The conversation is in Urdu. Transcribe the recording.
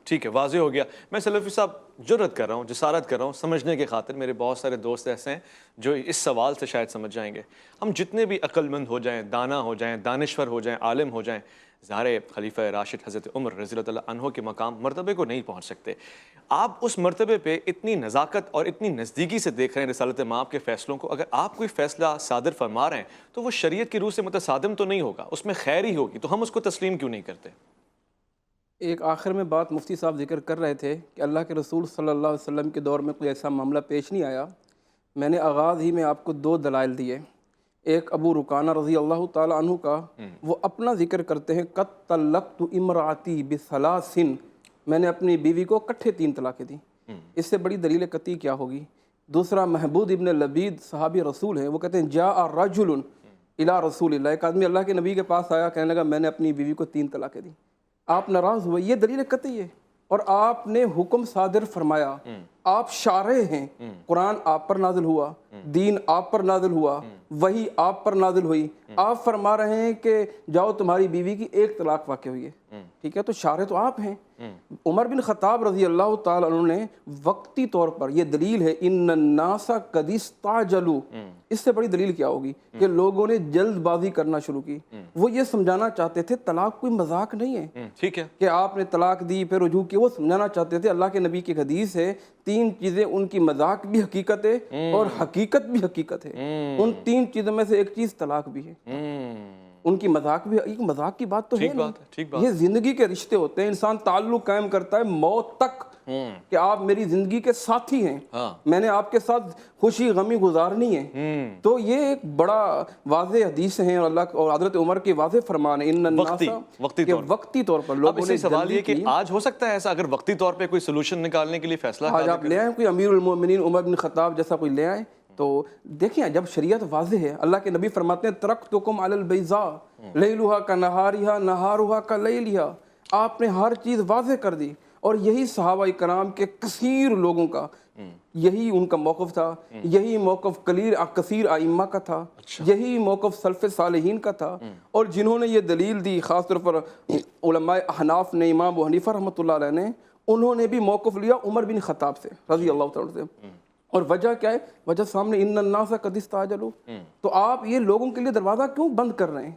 ٹھیک ہے، واضح ہو گیا۔ میں سلفی صاحب جرأت کر رہا ہوں، جسارت کر رہا ہوں سمجھنے کے خاطر، میرے بہت سارے دوست ایسے ہیں جو اس سوال سے شاید سمجھ جائیں گے۔ ہم جتنے بھی عقل مند ہو جائیں، دانا ہو جائیں، دانشور ہو جائیں، عالم ہو جائیں، ظاہر خلیفہ راشد حضرت عمر رضی اللہ عنہ کے مقام مرتبے کو نہیں پہنچ سکتے۔ آپ اس مرتبے پہ اتنی نزاکت اور اتنی نزدیکی سے دیکھ رہے ہیں رسالت مآب کے فیصلوں کو، اگر آپ کوئی فیصلہ صادر فرما رہے ہیں تو وہ شریعت کی روح سے متصادم تو نہیں ہوگا، اس میں خیر ہی ہوگی، تو ہم اس کو تسلیم کیوں نہیں کرتے؟ ایک آخر میں بات مفتی صاحب ذکر کر رہے تھے کہ اللہ کے رسول صلی اللہ علیہ وسلم کے دور میں کوئی ایسا معاملہ پیش نہیں آیا۔ میں نے آغاز ہی میں آپ کو دو دلائل دیے۔ ایک ابو رکانہ رضی اللہ تعالیٰ عنہ کا، وہ اپنا ذکر کرتے ہیں قد طلقت امراتی بثلاث، میں نے اپنی بیوی کو کٹھے 3 طلاقیں دیں۔ اس سے بڑی دلیل قطعی کیا ہوگی؟ دوسرا محبود ابن لبید صحابی رسول ہیں، وہ کہتے ہیں جاء رجل الی رسول اللہ، ایک آدمی اللہ کے نبی کے پاس آیا، کہنے لگا میں نے اپنی بیوی کو 3 طلاقیں دیں۔ آپ ناراض ہوئے، یہ دلیل قطعی ہے، اور آپ نے حکم صادر فرمایا۔ آپ شارع ہیں، قرآن آپ پر نازل ہوا، دین آپ پر نازل ہوا، وحی آپ پر نازل ہوئی، آپ فرما رہے ہیں کہ جاؤ تمہاری بیوی کی 1 طلاق واقع ہوئی ہے، ٹھیک ہے، تو شارع تو آپ ہیں۔ عمر بن خطاب رضی اللہ تعالیٰ عنہ نے وقتی طور پر، یہ دلیل ہے ان الناس قد استعجلوا، اس سے بڑی دلیل کیا ہوگی کہ لوگوں نے جلد بازی کرنا شروع کی۔ وہ یہ سمجھانا چاہتے تھے طلاق کوئی مذاق نہیں ہے، ٹھیک ہے، کہ آپ نے طلاق دی پھر رجوع کی، وہ سمجھانا چاہتے تھے اللہ کے نبی کی حدیث ہے 3 چیزیں ان کی مذاق بھی حقیقت ہے اور حقیقت بھی حقیقت ہے، ان 3 چیزوں میں سے ایک چیز طلاق بھی ہے۔ ان کی مذاق بھی، ایک مذاق کی بات تو ہے نہیں، یہ زندگی کے رشتے ہوتے ہیں، انسان تعلق قائم کرتا ہے موت تک، کہ آپ میری زندگی کے ساتھی ہیں، میں نے آپ کے ساتھ خوشی غمی گزارنی ہے۔ تو یہ ایک بڑا واضح حدیث ہے، اور اللہ اور حضرت عمر کے واضح فرمان ہے ان الناس، وقتی طور پر لوگوں نے سوال یہ کہ آج ہو سکتا ہے ایسا، اگر وقتی طور پہ کوئی سلوشن نکالنے کے لیے فیصلہ آج آپ لے آئیں کوئی امیر المومنین عمر بن خطاب جیسا کوئی لے آئیں، تو دیکھیں جب شریعت واضح ہے، اللہ کے نبی فرماتے ہیں ترکتکم علی البیضاء لیلھا کنہارھا نہارھا کلیلھا، آپ نے ہر چیز واضح کر دی، اور یہی صحابہ کرام کے کثیر لوگوں کا یہی ان کا موقف تھا، یہی موقف کثیر ائمہ کا تھا، یہی موقف سلف صالحین کا تھا، اور جنہوں نے یہ دلیل دی خاص طور پر علماء احناف نے، امام ابو حنیفہ رحمۃ اللہ علیہ نے، انہوں نے بھی موقف لیا عمر بن خطاب سے رضی اللہ تعالیٰ سے۔ اور وجہ کیا ہے؟ وجہ سامنے ان الناس قد استعجلوا، تو آپ یہ لوگوں کے لیے دروازہ کیوں بند کر رہے ہیں؟